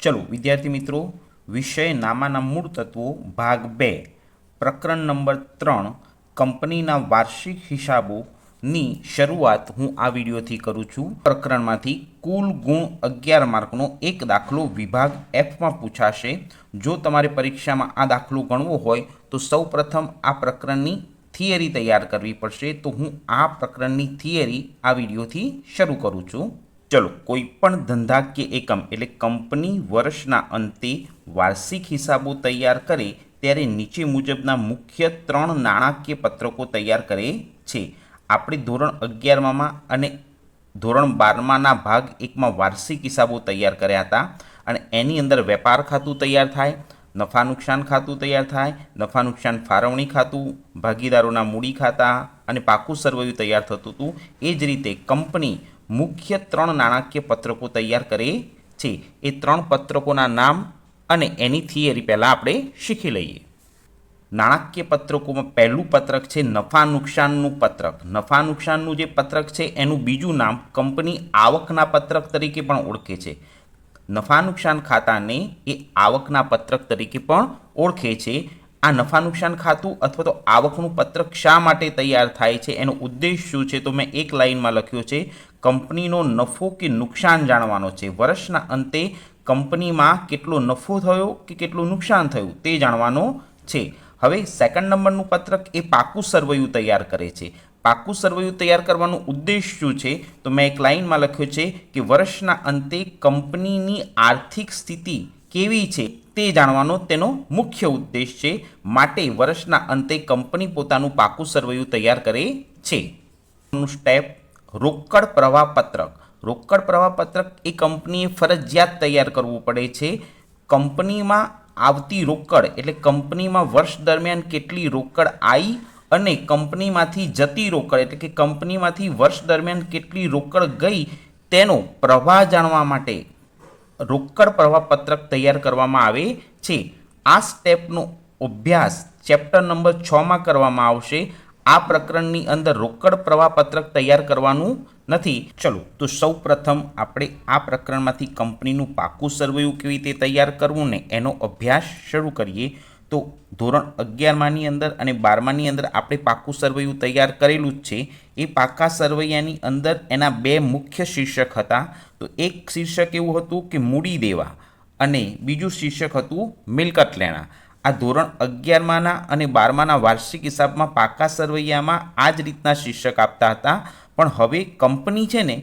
चलो विद्यार्थी मित्रों, विषय नामाना मूळ तत्वों भाग 2 प्रकरण नंबर 3 कंपनीना वार्षिक हिसाबोनी शरूआत हूँ आ विडियोथी करूँ छूँ। प्रकरणमांथी कुल गुण 11 मार्कनो एक दाखलो विभाग एफ में पूछाशे। जो तमारे परीक्षा में आ दाखलो गणवो होय तो सौ प्रथम आ प्रकरणनी थियरी तैयार करवी पड़शे। तो हूँ आ प्रकरणनी थियरी आ विडियोथी शरू करूँ छूँ। चलो, कोईपण धंधाकीय एकम एटले कंपनी वर्षना अंते वार्षिक हिसाबों तैयार करे त्यारे नीचे मुजबना मुख्य 3 नाणाकीय पत्रकों तैयार करे छे। आपणे धोरण 11 मां अने धोरण 12 ना भाग 1 में वार्षिक हिसाबों तैयार कर्या हता अने एनी अंदर वेपार खातुं तैयार थाय, नफा नुकसान खातुं तैयार थाय, नफा नुकसान फाळवणी खातुं, भागीदारोना मूडी खाता अने पाकું સરવૈયું तैयार थतुं हतुं। ए ज रीते कंपनी मुख्य 3 नाणाकीय पत्रकों तैयार करे छे। ए 3 पत्रकोना नाम अने एनी थियरी पहला आपणे शीखी लईए। नाणाकीय पत्रकों में पहलू पत्रक है नफा नुकसाननु पत्रक। नफा नुकसाननु जे पत्रक है एनु बीजू नाम कंपनी आवकना पत्रक तरीके पण ओळखे छे। नफा नुकसान खाता ने ए आवकना पत्रक तरीके पण ओळखे छे। आ नफा नुकसान खातुं अथवा तो आवकनु पत्रक शा माटे तैयार थाय छे, एनो उद्देश शुं छे तो मैं एक लाइन में लख्यो छे कंपनीनो नफो कि नुकसान जाणवानो छे। वर्षना अंते कंपनी में केटलो नफो थयो कि केटલું नुकसान थयुं ते जाणवानो छे। हवे सेकंड नंबरनु पत्रक ए पाकું સરવૈયું तैयार करे छे। पाकું સરવૈયું तैयार करवानो उद्देश शुं छे तो मैं एक लाइन में लख्यो छे कि वर्षना अंते कंपनीनी आर्थिक स्थिति केवी छे ते जाणवानो तेनो मुख्य उद्देश छे। माटे वर्षना अंते कंपनी पोतानुं पाकું સરવૈયું तैयार करे छे। स्टेप रोकड़ प्रवाह पत्रक। रोकड़ प्रवाह पत्रक ए कंपनीए फरजियात तैयार करवू पड़े छे। कंपनी में आवती रोकड़ एटले कंपनी में वर्ष दरमियान केटली रोकड़ आई अने कंपनी मांथी जती रोकड़ एटले कि कंपनी मांथी वर्ष दरमियान केटली रोकड़ गई तेनो प्रवाह जाणवा माटे रोकड़ प्रवाह पत्रक तैयार करवामां आवे छे। आ स्टेपनो अभ्यास चेप्टर नंबर 6 में करवामां आवशे। आ प्रकरणनी अंदर रोकड़ प्रवाह पत्रक तैयार करवानुं नथी। चलो, तो सौ प्रथम आपणे आ प्रकरणमांथी कंपनीनुं पाकું સરવૈયું केवी रीते तैयार करवुं ने एनो अभ्यास शरू करीए। तो धोरण 11 मांनी अंदर अने 12 मांनी अंदर आपणे पाकું સરવૈયું तैयार करेलुं ज छे। ए पाका सरवैयानी अंदर एना 2 मुख्य शीर्षक हता। तो एक शीर्षक एवुं हतुं कि मूडी देवा अने बीजुं शीर्षक हतुं मिलकत लेणा। आ धोरण 11 माना अने 12 माना वार्षिक हिसाब में पाका सरवैयामां आ ज रीतना शीर्षक आपता हता। पण हवे कंपनी छे ने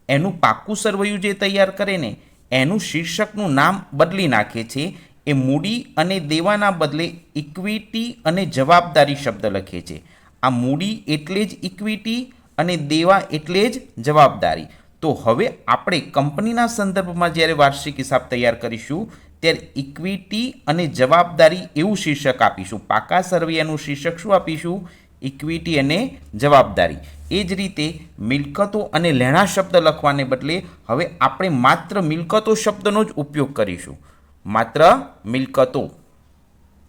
एनुं पाकું સરવૈયું जे तैयार करे ने एनुं शीर्षकनुं नाम बदली नाखे छे। ए मूडी अने देवाना बदले इक्विटी अने जवाबदारी शब्द लखे छे। आ मूडी एटले ज इक्विटी अने देवा एटले ज जवाबदारी। तो हवे आपणे कंपनीना संदर्भमां ज्यारे वार्षिक हिसाब तैयार करीशुं त्यारे इक्विटी अने जवाबदारी एवुं शीर्षक आपीशुं। पाका सरवैयानुं शीर्षक शुं आपीशुं? इक्विटी अने जवाबदारी। ए ज रीते मिलकतो अने लेणा शब्द लखवाने बदले हवे आपणे मात्र मिलकतो शब्दनो ज उपयोग करीशुं। मात्र मिलकतो।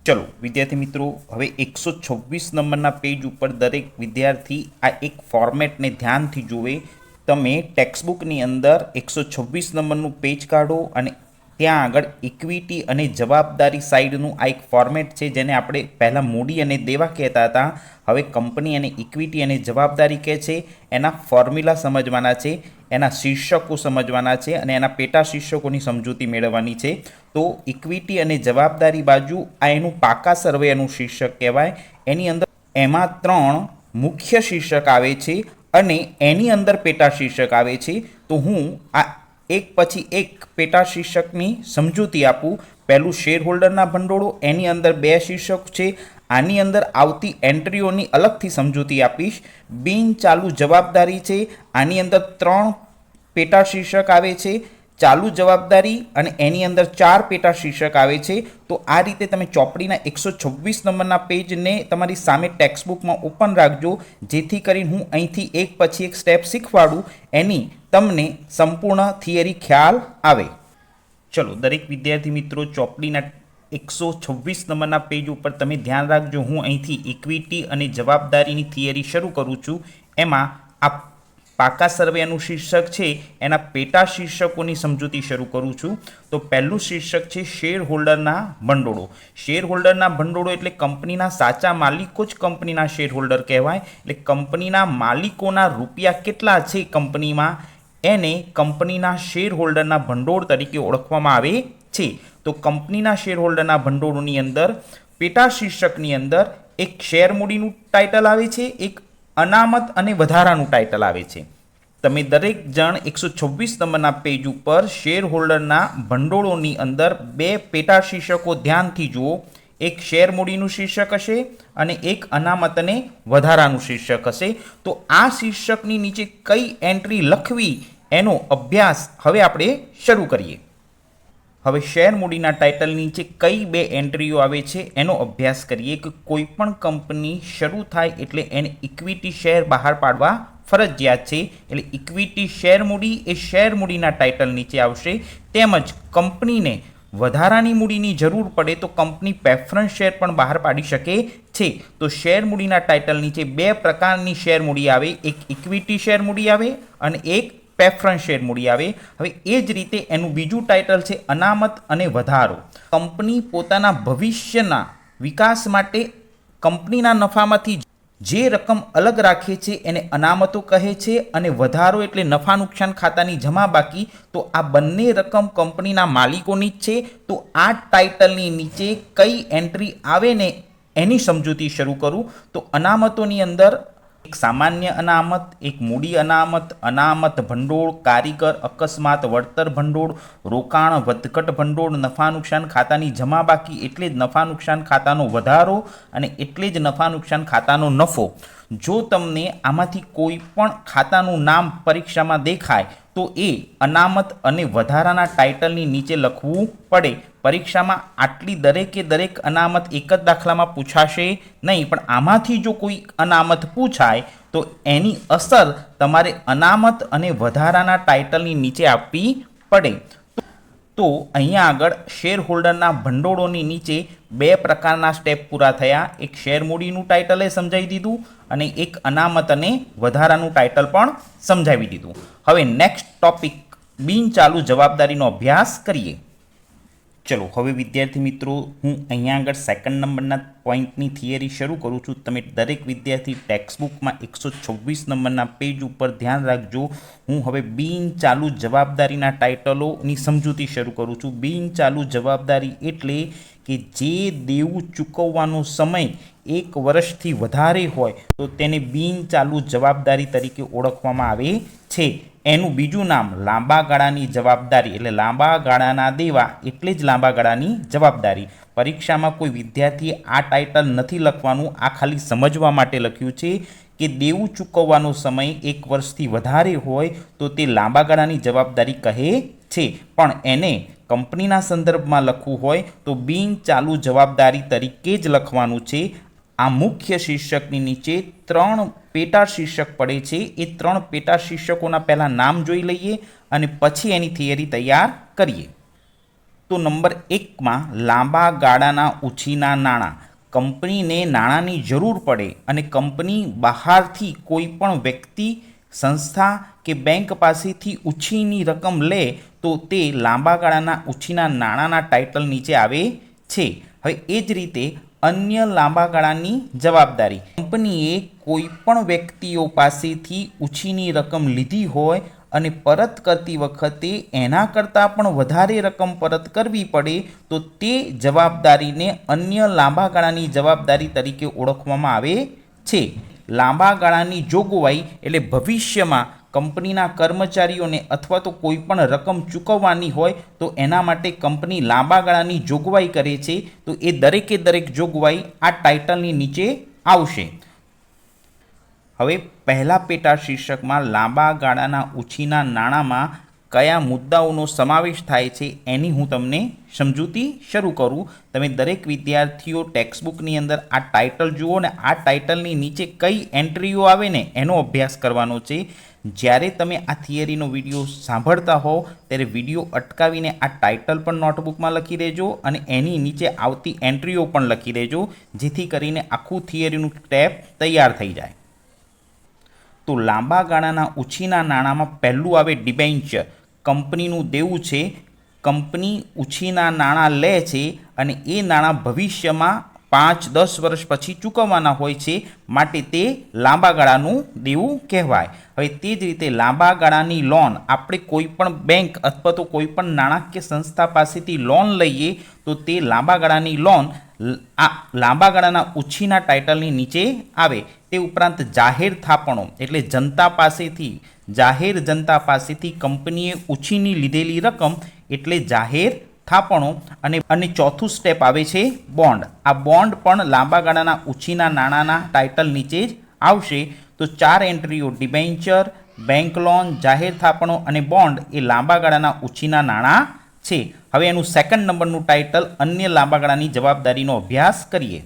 चलो विद्यार्थी मित्रों, हवे 126 नंबरना पेज पर दरेक विद्यार्थी आ एक फॉर्मेट ने ध्यानथी जोवे। तमे टेक्स्टबुकनी अंदर 126 नंबरनुं पेज काढो अने त्यां आगळ इक्विटी अने जवाबदारी साइडनुं आ एक फॉर्मेट छे जेने आपणे पहला मूडी अने देवा कहेता हता। हवे कंपनी अने इक्विटी अने जवाबदारी कहे छे। एना फॉर्म्युला समजवाना छे, एना शीर्षको समजवाना छे अने एना पेटा शीर्षकोनी समजूती मेळवવાની छे। तो इक्विटी अने जवाबदारी बाजू आ एनुं पाका सरवैयानुं शीर्षक कहेवाय। एनी अंदर एमां 3 मुख्य शीर्षक आवे छे अने एनी अंदर पेटा शीर्षक आवे छे। तो हूँ आ एक पछी एक पेटा शीर्षकनी समजूती आपू। पहलू शेर होल्डरना भंडोळो, एनी अंदर 2 शीर्षक छे। आनी अंदर आवती एंट्रीओनी अलगथी समजूती आपीश। बिन चालू जवाबदारी छे, आनी अंदर 3 पेटा शीर्षक आवे छे। चालू जवाबदारी अने एनी अंदर 4 पेटा शीर्षक आवे छे। तो आ रीते तमे चोपड़ीना 126 नंबरना पेजने तमारी सामे टेक्स्टबुकमां ओपन राखजो, जेथी करीने हूँ અહીંથી एक પછી एक स्टेप શીખવાડું એની તમને સંપૂર્ણ થિયરી ખ્યાલ આવે। चलो, दरेक विद्यार्थी मित्रों चोपड़ीना 126 नंबरना पेज पर तमे ध्यान राखजो। हूँ અહીંથી इक्विटी अने जवाबदारीनी थियरी शरू करूँ छूँ। एमां आ પાકા સર્વેનું શીર્ષક છે એના પેટા શીર્ષકોની સમજૂતી શરૂ કરું છું. તો પહેલું શીર્ષક છે શેર હોલ્ડરના ભંડોળો. શેર હોલ્ડરના ભંડોળો એટલે કંપનીના સાચા માલિકો જ કંપનીના શેર હોલ્ડર કહેવાય. એટલે કંપનીના માલિકોના રૂપિયા કેટલા છે કંપનીમાં એને કંપનીના શેર હોલ્ડરના ભંડોળ તરીકે ઓળખવામાં આવે છે. તો કંપનીના શેર હોલ્ડરના ભંડોળોની અંદર પેટા શીર્ષકની અંદર એક શેર મૂડીનું ટાઇટલ આવે છે, એક અનામત અને વધારાનું ટાઇટલ આવે છે. તમે દરેક જણ 126 નંબરના પેજ ઉપર શેર હોલ્ડરના ભંડોળોની અંદર બે પેટા શીર્ષકો ધ્યાનથી જુઓ. એક શેર મૂડીનું શીર્ષક હશે અને એક અનામત અને વધારાનું શીર્ષક હશે. તો આ શીર્ષકની નીચે કઈ એન્ટ્રી લખવી એનો અભ્યાસ હવે આપણે શરૂ કરીએ. હવે શેર મૂડીના ટાઇટલ નીચે કઈ બે એન્ટ્રીઓ આવે છે એનો અભ્યાસ કરીએ. કે કોઈ પણ કંપની શરૂ થાય એટલે એને ઇક્વિટી શેર બહાર પાડવા ફરજિયાત છે. એટલે ઇક્વિટી શેર મૂડી એ શેર મૂડીના ટાઇટલ નીચે આવશે. તેમજ કંપનીને વધારાની મૂડીની જરૂર પડે તો કંપની પ્રેફરન્સ શેર પણ બહાર પાડી શકે છે. તો શેર મૂડીના ટાઇટલ નીચે બે પ્રકારની શેર મૂડી આવે, એક ઇક્વિટી શેર મૂડી આવે અને એક પ્રેફરન્સ શેર મૂડી આવે. હવે એ જ રીતે એનું બીજું ટાઇટલ છે અનામત અને વધારો. કંપની પોતાના ભવિષ્યના વિકાસ માટે કંપનીના નફામાંથી જે રકમ અલગ રાખે છે એને અનામતો કહે છે અને વધારો એટલે નફા નુકસાન ખાતાની જમા બાકી. તો આ બંને રકમ કંપનીના માલિકોની જ છે. તો આ ટાઇટલની નીચે કઈ એન્ટ્રી આવે ને એની સમજૂતી શરૂ કરું. તો અનામતોની અંદર એક સામાન્ય અનામત, એક મૂડી અનામત, અનામત ભંડોળ, કારીગર અકસ્માત વળતર ભંડોળ, રોકાણ વધઘટ ભંડોળ, નફા નુકસાન ખાતાની જમા બાકી એટલે જ નફા નુકસાન ખાતાનો વધારો અને એટલે જ નફા નુકસાન ખાતાનો નફો. જો તમને આમાંથી કોઈ પણ ખાતાનું નામ પરીક્ષામાં દેખાય તો એ અનામત અને વધારાના ટાઇટલની નીચે લખવું પડે. પરીક્ષામાં આટલી દરેકે દરેક અનામત એક જ દાખલામાં પૂછાશે નહીં, પણ આમાંથી જો કોઈ અનામત પૂછાય તો એની અસર તમારે અનામત અને વધારાના ટાઇટલની નીચે આપવી પડે. તો અહીંયા આગળ શેર હોલ્ડરના ભંડોળોની નીચે બે પ્રકારના સ્ટેપ પૂરા થયા. એક શેર મૂડીનું ટાઇટલે સમજાવી દીધું અને એક અનામત અને વધારાનું ટાઇટલ પણ સમજાવી દીધું. હવે નેક્સ્ટ ટોપિક બિનચાલુ જવાબદારીનો અભ્યાસ કરીએ. ચલો હવે વિદ્યાર્થી મિત્રો હું અહીંયા આગળ સેકન્ડ નંબરના પોઈન્ટની થિયરી શરૂ કરું છું. તમે દરેક વિદ્યાર્થી ટેક્સ્ટબુકમાં 126 નંબરના પેજ ઉપર ધ્યાન રાખજો. હું હવે બિનચાલુ જવાબદારીના ટાઇટલોની સમજૂતી શરૂ કરું છું. બિનચાલુ જવાબદારી એટલે કે જે દેવું ચૂકવવાનો સમય 1 વર્ષથી વધારે હોય તો તેને બિનચાલુ જવાબદારી તરીકે ઓળખવામાં આવે છે. એનું બીજું નામ લાંબા ગાળાની જવાબદારી એટલે લાંબા ગાળાના દેવા એટલે જ લાંબા ગાળાની જવાબદારી. પરીક્ષામાં કોઈ વિદ્યાર્થીએ આ ટાઇટલ નથી લખવાનું, આ ખાલી સમજવા માટે લખ્યું છે કે દેવું ચૂકવવાનો સમય 1 વર્ષથી વધારે હોય તો તે લાંબા ગાળાની જવાબદારી કહે છે. પણ એને કંપનીના સંદર્ભમાં લખવું હોય તો બિનચાલુ જવાબદારી તરીકે જ લખવાનું છે. આ મુખ્ય શીર્ષકની નીચે 3 પેટા શીર્ષક પડે છે. એ 3 પેટા શીર્ષકોના પહેલાં નામ જોઈ લઈએ અને પછી એની થિયરી તૈયાર કરીએ. તો નંબર 1માં લાંબા ગાળાના ઉછીના નાણાં. કંપનીને નાણાંની જરૂર પડે અને કંપની બહારથી કોઈ પણ વ્યક્તિ, સંસ્થા કે બેંક પાસેથી ઉછીની રકમ લે તો તે લાંબા ગાળાના ઉછીના નાણાંના ટાઇટલ નીચે આવે છે. હવે એ જ રીતે અન્ય લાંબા ગાળાની જવાબદારી. કંપનીએ કોઈ પણ વ્યક્તિઓ પાસેથી ઉછીની રકમ લીધી હોય અને પરત કરતી વખતે એના કરતાં પણ વધારે રકમ પરત કરવી પડે તો તે જવાબદારીને અન્ય લાંબા ગાળાની જવાબદારી તરીકે ઓળખવામાં આવે છે. લાંબા ગાળાની જોગવાઈ એટલે ભવિષ્યમાં કંપનીના કર્મચારીઓને અથવા તો કોઈ પણ રકમ ચૂકવવાની હોય તો એના માટે કંપની લાંબા ગાળાની જોગવાઈ કરે છે. તો એ દરેકે દરેક જોગવાઈ આ ટાઇટલની નીચે આવશે. હવે પહેલા પેટા શીર્ષકમાં લાંબા ગાળાના ઉછીના નાણાંમાં કયા મુદ્દાઓનો સમાવેશ થાય છે એની હું તમને સમજૂતી શરૂ કરું. તમે દરેક વિદ્યાર્થીઓ ટેક્સ્ટબુકની અંદર આ ટાઇટલ જુઓ ને આ ટાઇટલની નીચે કઈ એન્ટ્રીઓ આવે ને એનો અભ્યાસ કરવાનો છે. જ્યારે તમે આ થિયરીનો વિડીયો સાંભળતા હોવ ત્યારે વિડીયો અટકાવીને આ ટાઇટલ પણ નોટબુકમાં લખી દેજો અને એની નીચે આવતી એન્ટ્રીઓ પણ લખી દેજો, જેથી કરીને આખું થિયરીનું સ્ટેપ તૈયાર થઈ જાય. તો લાંબા ગાળાના ઉછીના નાણાંમાં પહેલું આવે ડિબેન્ચર. કંપનીનું દેવું છે, કંપની ઉછીના નાણાં લે છે અને એ નાણાં ભવિષ્યમાં 5-10 વર્ષ પછી ચૂકવવાના હોય છે, માટે તે લાંબા ગાળાનું દેવું કહેવાય. હવે તે જ રીતે લાંબા ગાળાની લોન, આપણે કોઈ પણ બેંક અથવા તો કોઈ પણ નાણાકીય સંસ્થા પાસેથી લોન લઈએ તો તે લાંબા ગાળાની લોન આ લાંબા ગાળાના ઉછીના ટાઇટલની નીચે આવે. તે ઉપરાંત જાહેર થાપણો એટલે જાહેર જનતા પાસેથી કંપનીએ ઉછીની લીધેલી રકમ એટલે જાહેર થાપણો. અને ચોથું સ્ટેપ આવે છે બોન્ડ. આ બોન્ડ પણ લાંબા ગાળાના ઉછીના નાણાંના ટાઇટલ નીચે જ આવશે. તો 4 એન્ટ્રીઓ ડિબેન્ચર, બેંક લોન, જાહેર થાપણો અને બોન્ડ એ લાંબા ગાળાના ઉછીના નાણાં છે. હવે એનું સેકન્ડ નંબરનું ટાઇટલ અન્ય લાંબા ગાળાની જવાબદારીનો અભ્યાસ કરીએ.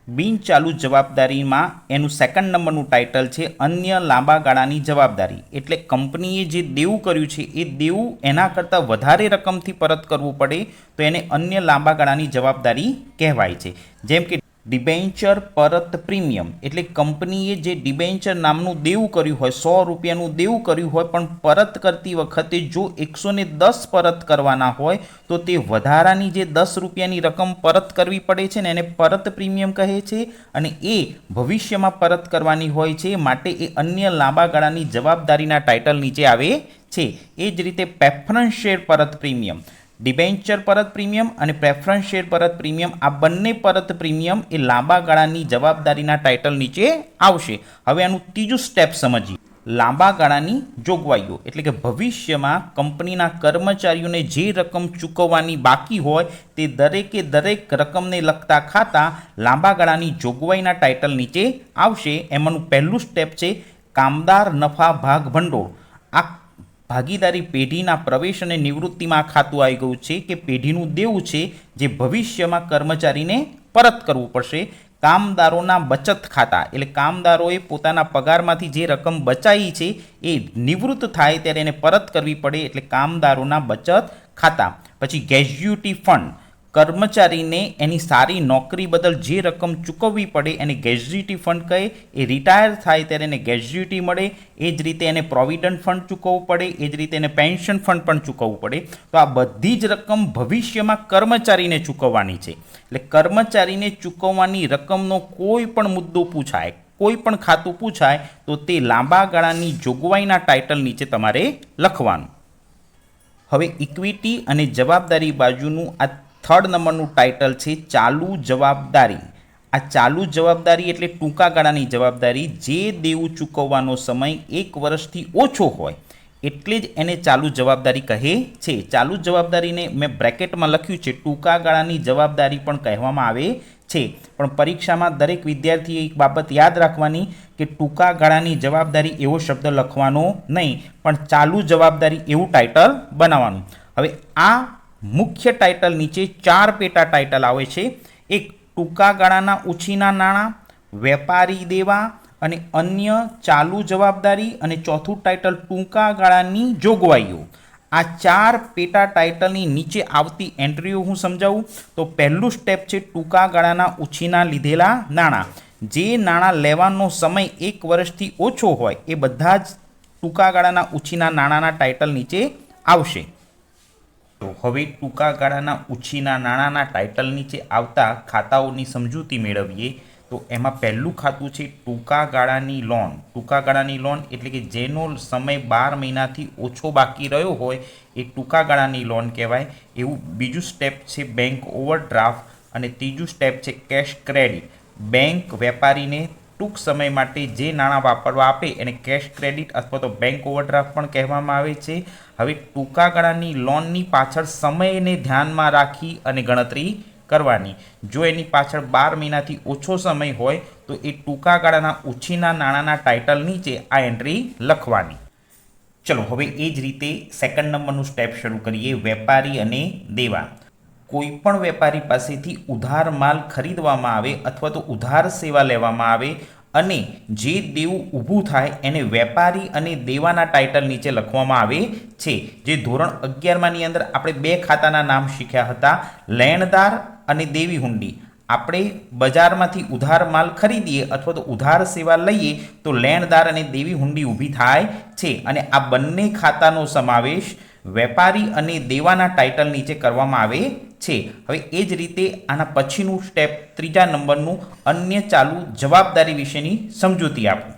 બિનચાલુ જવાબદારીમાં એનું સેકન્ડ નંબરનું ટાઇટલ છે અન્ય લાંબા ગાળાની જવાબદારી. એટલે કંપનીએ જે દેવું કર્યું છે એ દેવું એના કરતાં વધારે રકમથી પરત કરવું પડે તો એને અન્ય લાંબા ગાળાની જવાબદારી કહેવાય છે. જેમ કે ડિબેન્ચર પરત પ્રીમિયમ એટલે કંપનીએ જે ડિબેન્ચર નામનું દેવું કર્યું હોય, 100 રૂપિયાનું દેવું કર્યું હોય, પણ પરત કરતી વખતે જો 110 પરત કરવાના હોય તો તે વધારાની જે 10 રૂપિયાની રકમ પરત કરવી પડે છે ને એને પરત પ્રીમિયમ કહે છે. અને એ ભવિષ્યમાં પરત કરવાની હોય છે, માટે એ અન્ય લાંબા ગાળાની જવાબદારીના ટાઇટલ નીચે આવે છે. એ જ રીતે પ્રેફરન્સ શેર પરત પ્રીમિયમ, ડિબેન્ચર પરત પ્રીમિયમ અને પ્રેફરન્સ શેર પરત પ્રીમિયમ, આ બંને પરત પ્રીમિયમ એ લાંબા ગાળાની જવાબદારીના ટાઇટલ નીચે આવશે. હવે આનું ત્રીજું સ્ટેપ સમજીએ. લાંબા ગાળાની જોગવાઈઓ એટલે કે ભવિષ્યમાં કંપનીના કર્મચારીઓને જે રકમ ચૂકવવાની બાકી હોય તે દરેકે દરેક રકમને લગતા ખાતા લાંબા ગાળાની જોગવાઈના ટાઇટલ નીચે આવશે. એમાંનું પહેલું સ્ટેપ છે કામદાર નફા ભાગ ભંડોળ. આ ભાગીદારી પેઢીના પ્રવેશ અને નિવૃત્તિમાં ખાતું આવી ગયું છે કે પેઢીનું દેવું છે જે ભવિષ્યમાં કર્મચારીને પરત કરવું પડશે. કામદારોના બચત ખાતા એટલે કામદારોએ પોતાના પગારમાંથી જે રકમ બચાવી છે એ નિવૃત્ત થાય ત્યારે એને પરત કરવી પડે એટલે કામદારોના બચત ખાતા. પછી ગ્રેજ્યુટી ફંડ, કર્મચારીને એની સારી નોકરી બદલ જે રકમ ચૂકવવી પડે એને ગ્રેજ્યુટી ફંડ કહે. એ રિટાયર થાય ત્યારે એને ગ્રેજ્યુટી મળે. એ જ રીતે એને પ્રોવિડન્ટ ફંડ ચૂકવવું પડે, એ જ રીતે એને પેન્શન ફંડ પણ ચૂકવવું પડે. તો આ બધી જ રકમ ભવિષ્યમાં કર્મચારીને ચૂકવવાની છે. એટલે કર્મચારીને ચૂકવવાની રકમનો કોઈ પણ મુદ્દો પૂછાય, કોઈ પણ ખાતું પૂછાય તો તે લાંબા ગાળાની જોગવાઈના ટાઇટલ નીચે તમારે લખવાનું. હવે ઇક્વિટી અને જવાબદારી બાજુનું આ થર્ડ નંબરનું ટાઇટલ છે ચાલુ જવાબદારી. આ ચાલુ જવાબદારી એટલે ટૂંકા ગાળાની જવાબદારી. જે દેવું ચૂકવવાનો સમય 1 વર્ષથી ઓછો હોય એટલે જ એને ચાલુ જવાબદારી કહે છે. ચાલુ જવાબદારીને મેં બ્રેકેટમાં લખ્યું છે ટૂંકા ગાળાની જવાબદારી પણ કહેવામાં આવે છે. પણ પરીક્ષામાં દરેક વિદ્યાર્થીએ એક બાબત યાદ રાખવાની કે ટૂંકા ગાળાની જવાબદારી એવો શબ્દ લખવાનો નહીં, પણ ચાલુ જવાબદારી એવું ટાઇટલ બનાવવાનું. હવે આ મુખ્ય ટાઇટલ નીચે 4 પેટા ટાઇટલ આવે છે. એક ટૂંકા ગાળાના ઉછીના નાણાં, વેપારી દેવા અને અન્ય ચાલુ જવાબદારી, અને ચોથું ટાઇટલ ટૂંકા ગાળાની જોગવાઈઓ. આ 4 પેટા ટાઇટલની નીચે આવતી એન્ટ્રીઓ હું સમજાવું તો પહેલું સ્ટેપ છે ટૂંકા ગાળાના ઉછીના લીધેલા નાણાં. જે નાણાં લેવાનો સમય 1 વર્ષથી ઓછો હોય એ બધા જ ટૂંકા ગાળાના ઉછીના નાણાંના ટાઇટલ નીચે આવશે. તો હવે ટૂંકા ગાળાના ઉછીના નાણાંના ટાઇટલ નીચે આવતા ખાતાઓની સમજૂતી મેળવીએ. તો એમાં પહેલું ખાતું છે ટૂંકા ગાળાની લોન. ટૂંકા ગાળાની લોન એટલે કે જેનો સમય 12 મહિનાથી ઓછો બાકી રહ્યો હોય એ ટૂંકા ગાળાની લોન કહેવાય. એવું બીજું સ્ટેપ છે બેંક ઓવરડ્રાફ્ટ અને ત્રીજું સ્ટેપ છે કેશ ક્રેડિટ. બેંક વેપારીને ટૂંક સમય માટે જે નાણાં વાપરવા આપે એને કેશ ક્રેડિટ અથવા તો બેંક ઓવરડ્રાફ્ટ પણ કહેવામાં આવે છે. હવે ટૂંકા ગાળાની લોનની પાછળ સમયને ધ્યાનમાં રાખી અને ગણતરી કરવાની. જો એની પાછળ 12 મહિનાથી ઓછો સમય હોય તો એ ટૂંકા ગાળાના ઉછીના નાણાંના ટાઇટલ નીચે આ એન્ટ્રી લખવાની. ચલો હવે એ જ રીતે સેકન્ડ નંબરનું સ્ટેપ શરૂ કરીએ. વેપારી અને દેવા. કોઈપણ વેપારી પાસેથી ઉધાર માલ ખરીદવામાં આવે અથવા તો ઉધાર સેવા લેવામાં આવે અને જે દેવું ઊભું થાય એને વેપારી અને દેવાના ટાઇટલ નીચે લખવામાં આવે છે. જે ધોરણ 11માની અંદર આપણે 2 ખાતાના નામ શીખ્યા હતા, લેણદાર અને દેવી હુંડી. આપણે બજારમાંથી ઉધાર માલ ખરીદીએ અથવા તો ઉધાર સેવા લઈએ તો લેણદાર અને દેવી હુંડી ઊભી થાય છે અને આ બંને ખાતાનો સમાવેશ વેપારી અને દેવાના ટાઇટલ નીચે કરવામાં આવે છે. હવે એ જ રીતે આના પછીનું સ્ટેપ ત્રીજા નંબરનું અન્ય ચાલુ જવાબદારી વિશેની સમજૂતી આપો.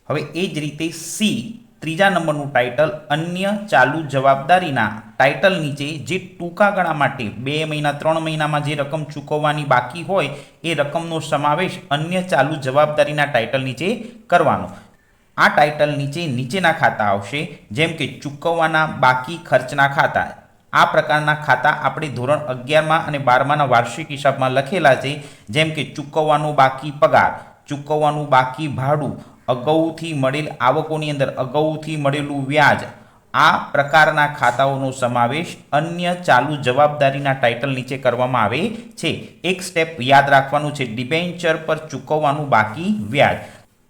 હવે એ જ રીતે સી ત્રીજા નંબરનું ટાઇટલ અન્ય ચાલુ જવાબદારીના ટાઇટલ નીચે જે ટૂંકા ગાળા માટે 2 મહિના 3 મહિનામાં જે રકમ ચૂકવવાની બાકી હોય એ રકમનો સમાવેશ અન્ય ચાલુ જવાબદારીના ટાઇટલ નીચે કરવાનો. આ ટાઇટલ નીચેના ખાતા આવશે, જેમ કે ચૂકવવાના બાકી ખર્ચના ખાતા. આ પ્રકારના ખાતા આપણે ધોરણ 11માં અને 12માના વાર્ષિક હિસાબમાં લખેલા છે, જેમ કે ચૂકવવાનું બાકી પગાર, ચૂકવવાનું બાકી ભાડું, અગાઉથી મળેલ આવકોની અંદર અગાઉથી મળેલું વ્યાજ. આ પ્રકારના ખાતાઓનો સમાવેશ અન્ય ચાલુ જવાબદારીના ટાઇટલ નીચે કરવામાં આવે છે. એક સ્ટેપ યાદ રાખવાનું છે, ડિબેન્ચર પર ચૂકવવાનું બાકી વ્યાજ.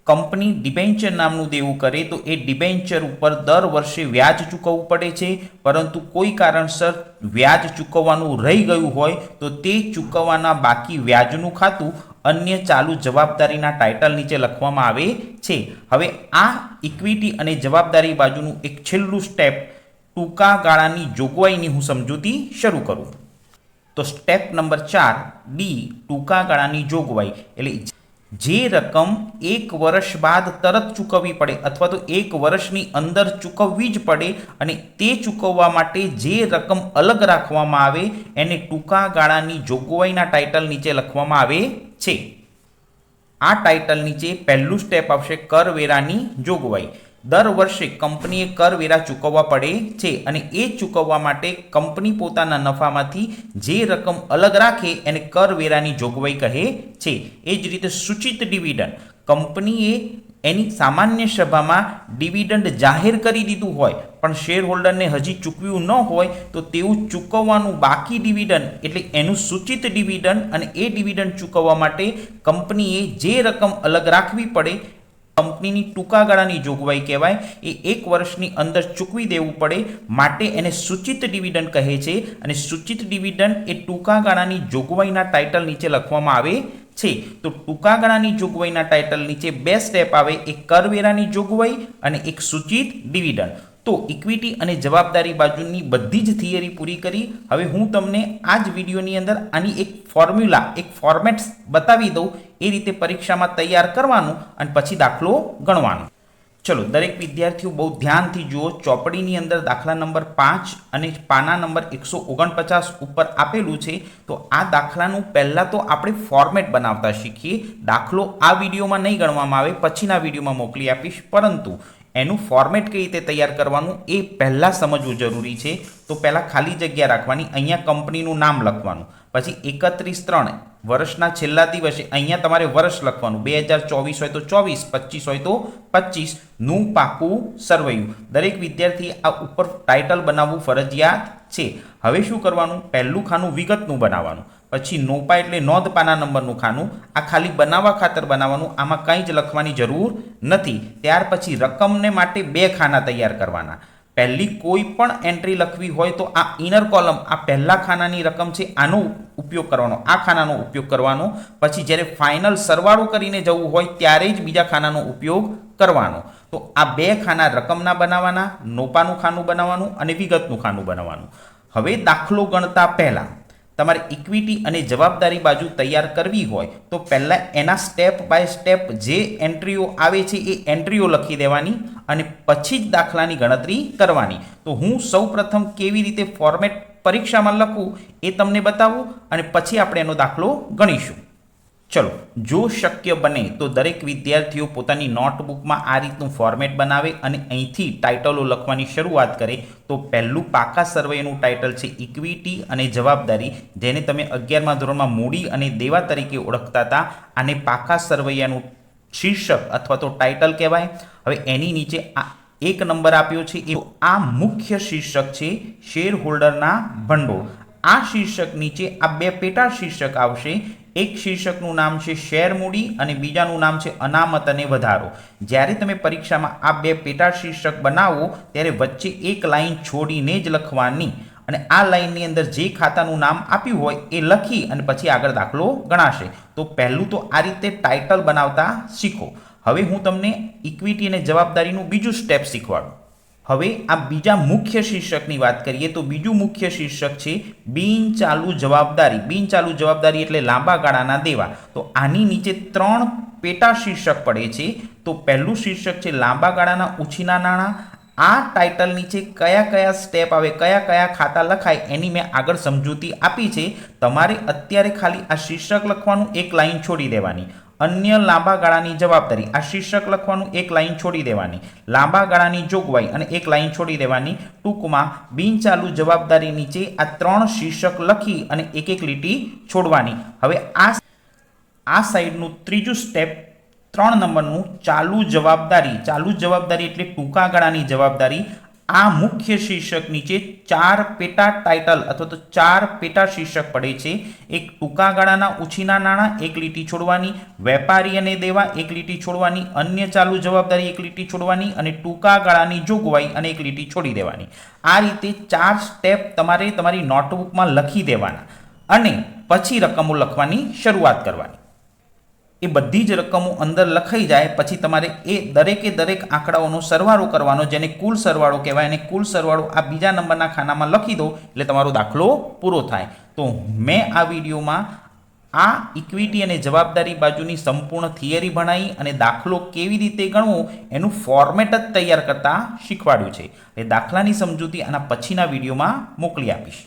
કંપની ડિબેન્ચર નામનું દેવું કરે તો એ ડિબેન્ચર ઉપર દર વર્ષે વ્યાજ ચૂકવવું પડે છે, પરંતુ કોઈ કારણસર વ્યાજ ચૂકવવાનું રહી ગયું હોય તો તે ચૂકવવાના બાકી વ્યાજનું ખાતું અન્ય ચાલુ જવાબદારીના ટાઇટલ નીચે લખવામાં આવે છે. હવે આ ઇક્વિટી અને જવાબદારી બાજુનું એક છેલ્લું સ્ટેપ ટૂંકા ગાળાની જોગવાઈની હું સમજૂતી શરૂ કરું. તો સ્ટેપ નંબર 4 ડી ટૂંકા ગાળાની જોગવાઈ એટલે જે રકમ 1 વર્ષ બાદ તરત ચૂકવવી પડે અથવા તો 1 વર્ષની અંદર ચૂકવવી જ પડે અને તે ચૂકવવા માટે જે રકમ અલગ રાખવામાં આવે એને ટૂંકા ગાળાની જોગવાઈના ટાઇટલ નીચે લખવામાં આવે છે. આ ટાઇટલ નીચે પહેલું સ્ટેપ આવશે કરવેરાની જોગવાઈ. દર વર્ષે કંપનીએ કરવેરા ચૂકવવા પડે છે અને એ ચૂકવવા માટે કંપની પોતાના નફામાંથી જે રકમ અલગ રાખે એને કરવેરાની જોગવાઈ કહે છે. એ જ રીતે સૂચિત ડિવિડન્ડ, કંપનીએ એની સામાન્ય સભામાં ડિવિડન્ડ જાહેર કરી દીધું હોય પણ શેર હોલ્ડરને હજી ચૂકવ્યું ન હોય તો તેવું ચૂકવવાનું બાકી ડિવિડન્ડ એટલે એનું સૂચિત ડિવિડન્ડ, અને એ ડિવિડન્ડ ચૂકવવા માટે કંપનીએ જે રકમ અલગ રાખવી પડે કંપનીની ટૂંકા ગાળાની જોગવાઈ કહેવાય. એ 1 વર્ષની અંદર ચૂકવી દેવું પડે માટે એને સૂચિત ડિવિડન્ડ કહે છે અને સૂચિત ડિવિડન્ડ એ ટૂંકા ગાળાની જોગવાઈના ટાઇટલ નીચે લખવામાં આવે છે. તો ટૂંકા ગાળાની જોગવાઈના ટાઇટલ નીચે 2 સ્ટેપ આવે, એક કરવેરાની જોગવાઈ અને એક સૂચિત ડિવિડન્ડ. તો ઇક્વિટી અને જવાબદારી બાજુની બધી જ થિયરી પૂરી કરી. હવે હું તમને આ જ વિડીયોની અંદર આની એક ફોર્મ્યુલા, એક ફોર્મેટ બતાવી દઉં, એ રીતે પરીક્ષામાં તૈયાર કરવાનું અને પછી દાખલો ગણવાનો. ચલો દરેક વિદ્યાર્થીઓ બહુ ધ્યાનથી જુઓ. ચોપડીની અંદર દાખલા નંબર 5 અને પાના નંબર 149 ઉપર આપેલું છે. તો આ દાખલાનું પહેલાં તો આપણે ફોર્મેટ બનાવતા શીખીએ. દાખલો આ વિડીયોમાં નહીં ગણવામાં આવે, પછીના વિડીયોમાં મોકલી આપીશ, પરંતુ એનું ફોર્મેટ કઈ રીતે તૈયાર કરવાનું એ પહેલાં સમજવું જરૂરી છે. તો પહેલાં ખાલી જગ્યા રાખવાની, અહીંયા કંપનીનું નામ લખવાનું, પછી 31/3 વર્ષના છેલ્લા દિવસે અહીંયા તમારે વર્ષ લખવાનું, 2024 હોય તો 24, 25 હોય તો 25 નું પાકું સરવૈયું. દરેક વિદ્યાર્થી આ ઉપર ટાઇટલ બનાવવું ફરજિયાત છે. હવે શું કરવાનું, પહેલું ખાનું વિગતનું બનાવવાનું, પછી નોપા એટલે નોંધ પાના નંબરનું ખાનું, આ ખાલી બનાવવા ખાતર બનાવવાનું, આમાં કંઈ જ લખવાની જરૂર નથી. ત્યાર પછી રકમને માટે 2 ખાના તૈયાર કરવાના. પહેલી કોઈ પણ એન્ટ્રી લખવી હોય તો આ ઇનર કોલમ, આ પહેલા ખાનાની રકમ છે આનો ઉપયોગ કરવાનો, આ ખાનાનો ઉપયોગ કરવાનો. પછી જ્યારે ફાઇનલ સરવાળો કરીને જવું હોય ત્યારે જ બીજા ખાનાનો ઉપયોગ કરવાનો. તો આ 2 ખાના રકમના બનાવવાના, નોપાનું ખાનું બનાવવાનું અને વિગતનું ખાનું બનાવવાનું. હવે દાખલો ગણતા પહેલાં તમારે ઇક્વિટી અને જવાબદારી બાજુ તૈયાર કરવી હોય તો પહેલાં એના સ્ટેપ બાય સ્ટેપ જે એન્ટ્રીઓ આવે છે એ એન્ટ્રીઓ લખી દેવાની અને પછી જ દાખલાની ગણતરી કરવાની. તો હું સૌપ્રથમ કેવી રીતે ફોર્મેટ પરીક્ષામાં લખું એ તમને બતાવું અને પછી આપણે એનો દાખલો ગણીશું. ચલો, જો શક્ય બને તો દરેક વિદ્યાર્થીઓ પોતાની નોટબુકમાં આ રીતનું ફોર્મેટ બનાવે અને અહીંથી ટાઇટલો લખવાની શરૂઆત કરે. તો પહેલું પાકા સર્વેનું ટાઇટલ છે ઇક્વિટી અને જવાબદારી, જેને તમે 11મા ધોરણમાં મૂડી અને દેવા તરીકે ઓળખતા હતા. આને પાકા સર્વૈયાનું શીર્ષક અથવા તો ટાઇટલ કહેવાય. હવે એની નીચે આ 1 નંબર આપ્યો છે, એ આ મુખ્ય શીર્ષક છે શેર હોલ્ડરના ભંડોળ. આ શીર્ષક નીચે આ 2 પેટા શીર્ષક આવશે. એક શીર્ષકનું નામ છે શેર મૂડી અને બીજાનું નામ છે અનામત અને વધારો. જ્યારે તમે પરીક્ષામાં આ 2 પેટા શીર્ષક બનાવો ત્યારે વચ્ચે એક લાઈન છોડીને જ લખવાની અને આ લાઇનની અંદર જે ખાતાનું નામ આપ્યું હોય એ લખી અને પછી આગળ દાખલો ગણાશે. તો પહેલું તો આ રીતે ટાઇટલ બનાવતા શીખો. હવે હું તમને ઇક્વિટી અને જવાબદારીનું બીજું સ્ટેપ શીખવાડું. હવે આ બીજા મુખ્ય શીર્ષકની વાત કરીએ તો બીજું મુખ્ય શીર્ષક છે બિનચાલુ જવાબદારી. બિનચાલુ જવાબદારી એટલે લાંબા ગાળાના દેવા. તો આની નીચે 3 પેટા શીર્ષક પડે છે. તો પહેલું શીર્ષક છે લાંબા ગાળાના ઉછીના નાણાં. આ ટાઇટલ નીચે કયા કયા સ્ટેપ આવે, કયા કયા ખાતા લખાય એની મેં આગળ સમજૂતી આપી છે. તમારે અત્યારે ખાલી આ શીર્ષક લખવાનું, એક લાઈન છોડી દેવાની. અન્ય લાંબા ગાળાની જવાબદારી, આ શીર્ષક લખવાનું, એક લાઈન છોડી દેવાની. લાંબા ગાળાની જોગવાઈ અને એક લાઈન છોડી દેવાની. ટૂંકમાં બિનચાલુ જવાબદારી નીચે આ 3 શીર્ષક લખી અને એક એક લીટી છોડવાની. હવે આ સાઈડનું ત્રીજું સ્ટેપ 3 નંબરનું ચાલુ જવાબદારી. ચાલુ જવાબદારી એટલે ટૂંકા ગાળાની જવાબદારી. આ મુખ્ય શીર્ષક નીચે 4 પેટા ટાઇટલ અથવા તો 4 પેટા શીર્ષક પડે છે. એક ટૂંકા ગાળાના ઉછીના નાણાં, એક લીટી છોડવાની. વેપારી અને દેવા, એક લીટી છોડવાની. અન્ય ચાલુ જવાબદારી, એક લીટી છોડવાની. અને ટૂંકા ગાળાની જોગવાઈ અને એક લીટી છોડી દેવાની. આ રીતે 4 સ્ટેપ તમારે તમારી નોટબુકમાં લખી દેવાના અને પછી રકમો લખવાની શરૂઆત કરવાની. એ બધી જ રકમો અંદર લખાઈ જાય પછી તમારે એ દરેકે દરેક આંકડાઓનો સરવાળો કરવાનો, જેને કુલ સરવાળો કહેવાય. અને કુલ સરવાળો આ બીજા નંબરના ખાનામાં લખી દો એટલે તમારો દાખલો પૂરો થાય. તો મેં આ વિડીયોમાં આ ઇક્વિટી અને જવાબદારી બાજુની સંપૂર્ણ થિયરી ભણાવી અને દાખલો કેવી રીતે ગણવો એનું ફોર્મેટ જ તૈયાર કરતા શીખવાડ્યું છે. એ દાખલાની સમજૂતી આના પછીના વિડીયોમાં મોકલી આપીશ.